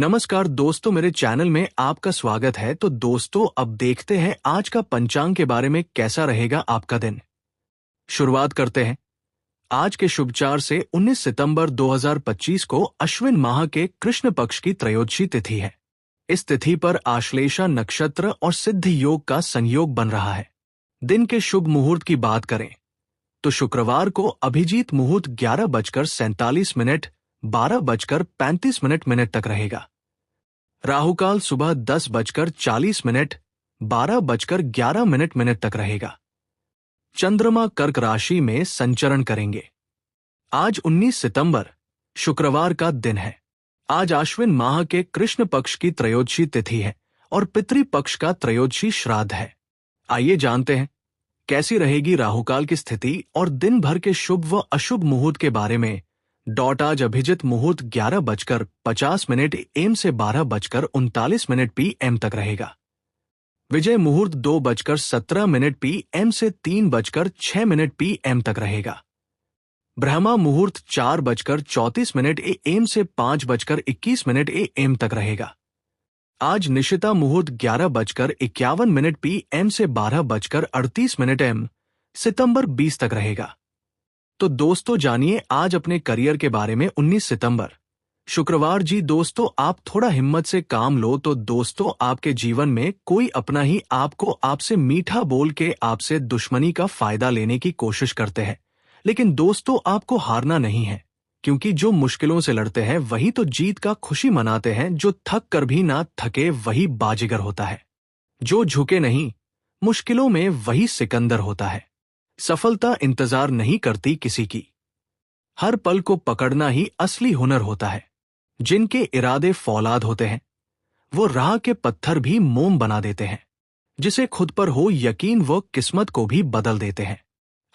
नमस्कार दोस्तों, मेरे चैनल में आपका स्वागत है। तो दोस्तों, अब देखते हैं आज का पंचांग के बारे में कैसा रहेगा आपका दिन। शुरुआत करते हैं। आज के शुभचार से 19 सितंबर 2025 को अश्विन माह के कृष्ण पक्ष की त्रयोदशी तिथि है। इस तिथि पर आश्लेषा नक्षत्र और सिद्ध योग का संयोग बन रहा है। दिन के शुभ मुहूर्त की बात करें तो शुक्रवार को अभिजीत मुहूर्त 11:47 12:35 तक रहेगा। राहुकाल सुबह 10:40 12:11 तक रहेगा। चंद्रमा कर्क राशि में संचरण करेंगे। आज 19 सितंबर शुक्रवार का दिन है। आज आश्विन माह के कृष्ण पक्ष की त्रयोदशी तिथि है और पितृपक्ष का त्रयोदशी श्राद्ध है। आइए जानते हैं कैसी रहेगी राहुकाल की स्थिति और दिन भर के शुभ व अशुभ मुहूर्त के बारे में। आज अभिजित मुहूर्त 11:50 AM से 12:39 PM तक रहेगा। विजय मुहूर्त 2:17 PM से 3:06 PM तक रहेगा। ब्रह्मा मुहूर्त 4:34 AM से 5:21 AM तक रहेगा। आज निशिता मुहूर्त 11:51 PM से 12:38 AM सितंबर 20 तक रहेगा। तो दोस्तों, जानिए आज अपने करियर के बारे में। 19 सितंबर शुक्रवार जी दोस्तों, आप थोड़ा हिम्मत से काम लो तो दोस्तों आपके जीवन में कोई अपना ही आपको आपसे मीठा बोल के आपसे दुश्मनी का फायदा लेने की कोशिश करते हैं। लेकिन दोस्तों, आपको हारना नहीं है, क्योंकि जो मुश्किलों से लड़ते हैं वही तो जीत का खुशी मनाते हैं। जो थक कर भी ना थके वही बाजीगर होता है। जो झुके नहीं मुश्किलों में वही सिकंदर होता है। सफलता इंतजार नहीं करती किसी की। हर पल को पकड़ना ही असली हुनर होता है। जिनके इरादे फौलाद होते हैं वो राह के पत्थर भी मोम बना देते हैं। जिसे खुद पर हो यकीन वो किस्मत को भी बदल देते हैं।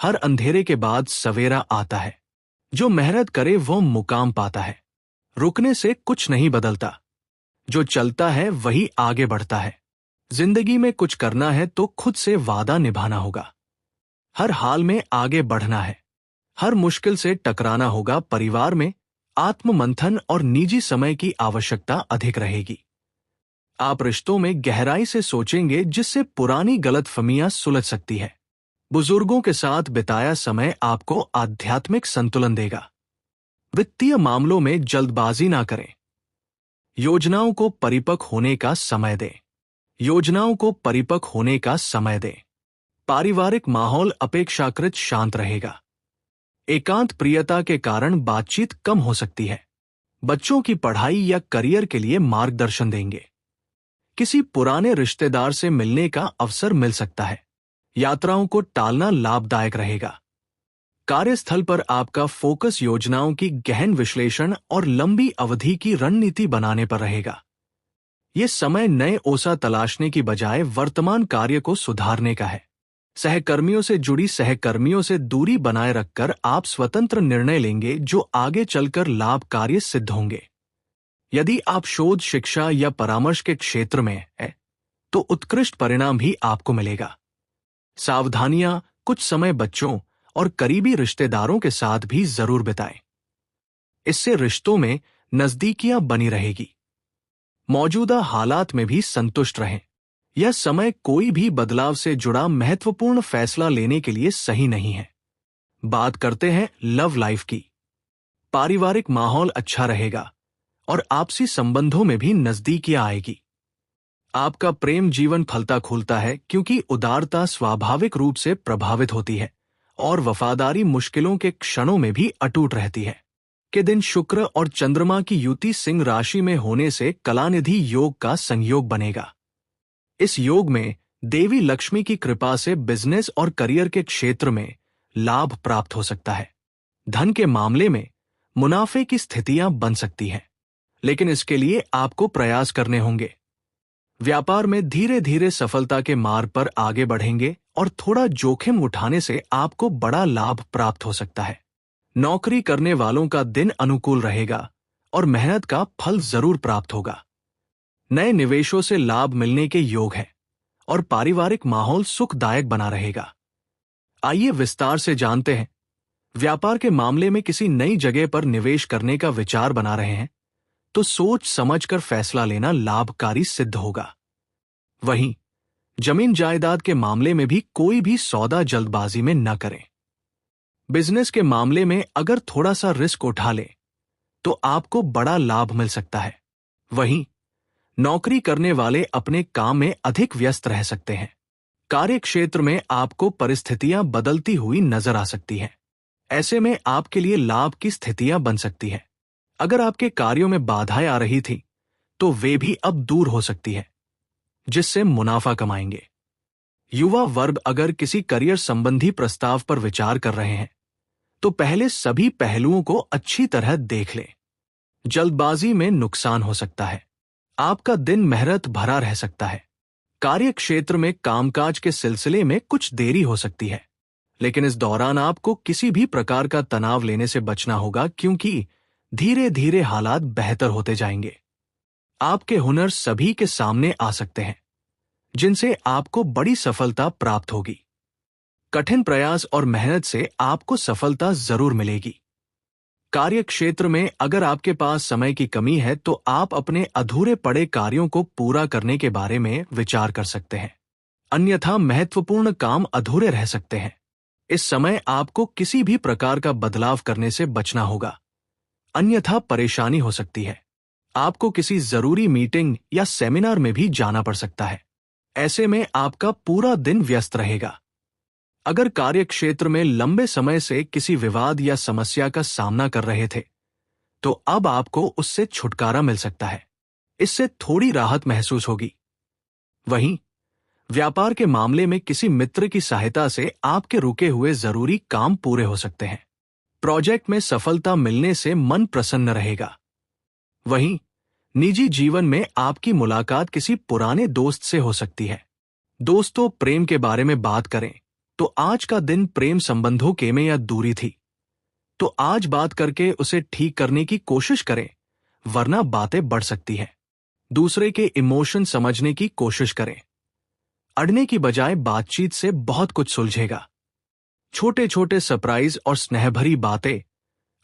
हर अंधेरे के बाद सवेरा आता है। जो मेहनत करे वो मुकाम पाता है। रुकने से कुछ नहीं बदलता। जो चलता है वही आगे बढ़ता है। जिंदगी में कुछ करना है तो खुद से वादा निभाना होगा। हर हाल में आगे बढ़ना है। हर मुश्किल से टकराना होगा। परिवार में आत्ममंथन और निजी समय की आवश्यकता अधिक रहेगी। आप रिश्तों में गहराई से सोचेंगे जिससे पुरानी गलतफहमियां सुलझ सकती है। बुजुर्गों के साथ बिताया समय आपको आध्यात्मिक संतुलन देगा। वित्तीय मामलों में जल्दबाजी ना करें। योजनाओं को परिपक्व होने का समय दें। योजनाओं को परिपक्व होने का समय दें। पारिवारिक माहौल अपेक्षाकृत शांत रहेगा। एकांत प्रियता के कारण बातचीत कम हो सकती है। बच्चों की पढ़ाई या करियर के लिए मार्गदर्शन देंगे। किसी पुराने रिश्तेदार से मिलने का अवसर मिल सकता है। यात्राओं को टालना लाभदायक रहेगा। कार्यस्थल पर आपका फोकस योजनाओं की गहन विश्लेषण और लंबी अवधि की रणनीति बनाने पर रहेगा। यह समय नए ओसा तलाशने की बजाय वर्तमान कार्य को सुधारने का है। सहकर्मियों से जुड़ी सहकर्मियों से दूरी बनाए रखकर आप स्वतंत्र निर्णय लेंगे जो आगे चलकर लाभकारी सिद्ध होंगे। यदि आप शोध, शिक्षा या परामर्श के क्षेत्र में हैं तो उत्कृष्ट परिणाम भी आपको मिलेगा। सावधानियां कुछ समय बच्चों और करीबी रिश्तेदारों के साथ भी जरूर बिताएं। इससे रिश्तों में नजदीकियां बनी रहेगी। मौजूदा हालात में भी संतुष्ट रहें। यह समय कोई भी बदलाव से जुड़ा महत्वपूर्ण फैसला लेने के लिए सही नहीं है। बात करते हैं लव लाइफ की। पारिवारिक माहौल अच्छा रहेगा और आपसी संबंधों में भी नजदीकियां आएगी। आपका प्रेम जीवन फलता फूलता है क्योंकि उदारता स्वाभाविक रूप से प्रभावित होती है और वफादारी मुश्किलों के क्षणों में भी अटूट रहती है। के दिन शुक्र और चंद्रमा की युति सिंह राशि में होने से कलानिधि योग का संयोग बनेगा। इस योग में देवी लक्ष्मी की कृपा से बिजनेस और करियर के क्षेत्र में लाभ प्राप्त हो सकता है। धन के मामले में मुनाफे की स्थितियां बन सकती हैं, लेकिन इसके लिए आपको प्रयास करने होंगे। व्यापार में धीरे धीरे सफलता के मार्ग पर आगे बढ़ेंगे और थोड़ा जोखिम उठाने से आपको बड़ा लाभ प्राप्त हो सकता है। नौकरी करने वालों का दिन अनुकूल रहेगा और मेहनत का फल जरूर प्राप्त होगा। नए निवेशों से लाभ मिलने के योग है और पारिवारिक माहौल सुखदायक बना रहेगा। आइए विस्तार से जानते हैं। व्यापार के मामले में किसी नई जगह पर निवेश करने का विचार बना रहे हैं तो सोच समझकर फैसला लेना लाभकारी सिद्ध होगा। वहीं जमीन जायदाद के मामले में भी कोई भी सौदा जल्दबाजी में न करें। बिजनेस के मामले में अगर थोड़ा सा रिस्क उठा लें तो आपको बड़ा लाभ मिल सकता है। वहीं नौकरी करने वाले अपने काम में अधिक व्यस्त रह सकते हैं। कार्य क्षेत्र में आपको परिस्थितियां बदलती हुई नजर आ सकती हैं। ऐसे में आपके लिए लाभ की स्थितियां बन सकती हैं। अगर आपके कार्यों में बाधाएं आ रही थी तो वे भी अब दूर हो सकती है, जिससे मुनाफा कमाएंगे। युवा वर्ग अगर किसी करियर संबंधी प्रस्ताव पर विचार कर रहे हैं तो पहले सभी पहलुओं को अच्छी तरह देख लें। जल्दबाजी में नुकसान हो सकता है। आपका दिन मेहनत भरा रह सकता है। कार्य क्षेत्र में कामकाज के सिलसिले में कुछ देरी हो सकती है, लेकिन इस दौरान आपको किसी भी प्रकार का तनाव लेने से बचना होगा, क्योंकि धीरे धीरे हालात बेहतर होते जाएंगे। आपके हुनर सभी के सामने आ सकते हैं, जिनसे आपको बड़ी सफलता प्राप्त होगी। कठिन प्रयास और मेहनत से आपको सफलता जरूर मिलेगी। कार्य क्षेत्र में अगर आपके पास समय की कमी है तो आप अपने अधूरे पड़े कार्यों को पूरा करने के बारे में विचार कर सकते हैं, अन्यथा महत्वपूर्ण काम अधूरे रह सकते हैं। इस समय आपको किसी भी प्रकार का बदलाव करने से बचना होगा, अन्यथा परेशानी हो सकती है। आपको किसी जरूरी मीटिंग या सेमिनार में भी जाना पड़ सकता है। ऐसे में आपका पूरा दिन व्यस्त रहेगा। अगर कार्य क्षेत्र में लंबे समय से किसी विवाद या समस्या का सामना कर रहे थे तो अब आपको उससे छुटकारा मिल सकता है। इससे थोड़ी राहत महसूस होगी। वहीं व्यापार के मामले में किसी मित्र की सहायता से आपके रुके हुए जरूरी काम पूरे हो सकते हैं। प्रोजेक्ट में सफलता मिलने से मन प्रसन्न रहेगा। वहीं निजी जीवन में आपकी मुलाकात किसी पुराने दोस्त से हो सकती है। दोस्तों, प्रेम के बारे में बात करें तो आज का दिन प्रेम संबंधों के में या दूरी थी तो आज बात करके उसे ठीक करने की कोशिश करें, वरना बातें बढ़ सकती हैं। दूसरे के इमोशन समझने की कोशिश करें। अड़ने की बजाय बातचीत से बहुत कुछ सुलझेगा। छोटे छोटे सरप्राइज और स्नेहभरी बातें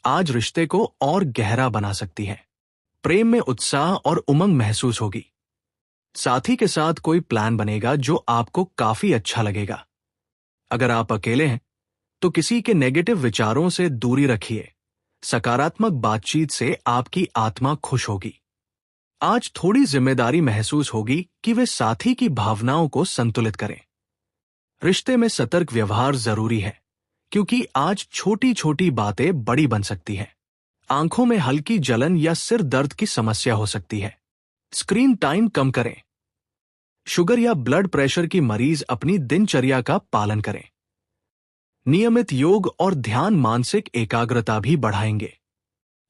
आज रिश्ते को और गहरा बना सकती हैं। प्रेम में उत्साह और उमंग महसूस होगी। साथी के साथ कोई प्लान बनेगा जो आपको काफी अच्छा लगेगा। अगर आप अकेले हैं तो किसी के नेगेटिव विचारों से दूरी रखिए। सकारात्मक बातचीत से आपकी आत्मा खुश होगी। आज थोड़ी जिम्मेदारी महसूस होगी कि वे साथी की भावनाओं को संतुलित करें। रिश्ते में सतर्क व्यवहार जरूरी है, क्योंकि आज छोटी छोटी बातें बड़ी बन सकती हैं। आंखों में हल्की जलन या सिर दर्द की समस्या हो सकती है। स्क्रीन टाइम कम करें। शुगर या ब्लड प्रेशर की मरीज अपनी दिनचर्या का पालन करें। नियमित योग और ध्यान मानसिक एकाग्रता भी बढ़ाएंगे।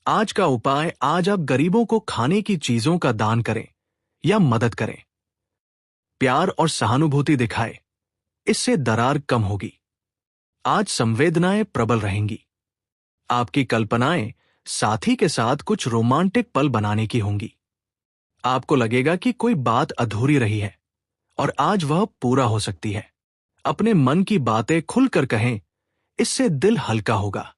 आज का उपाय, आज आप गरीबों को खाने की चीजों का दान करें या मदद करें। प्यार और सहानुभूति दिखाएं, इससे दरार कम होगी। आज संवेदनाएं प्रबल रहेंगी। आपकी कल्पनाएं साथी के साथ कुछ रोमांटिक पल बनाने की होंगी। आपको लगेगा कि कोई बात अधूरी रही है और आज वह पूरा हो सकती है। अपने मन की बातें खुलकर कहें, इससे दिल हल्का होगा।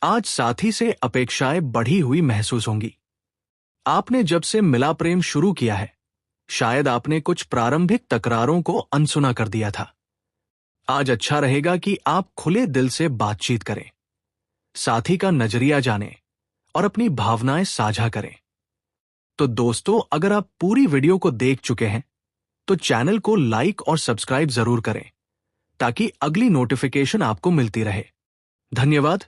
आज साथी से अपेक्षाएं बढ़ी हुई महसूस होंगी। आपने जब से मिला प्रेम शुरू किया है, शायद आपने कुछ प्रारंभिक तकरारों को अनसुना कर दिया था। आज अच्छा रहेगा कि आप खुले दिल से बातचीत करें, साथी का नजरिया जानें और अपनी भावनाएं साझा करें। तो दोस्तों, अगर आप पूरी वीडियो को देख चुके हैं तो चैनल को लाइक और सब्सक्राइब जरूर करें, ताकि अगली नोटिफिकेशन आपको मिलती रहे। धन्यवाद।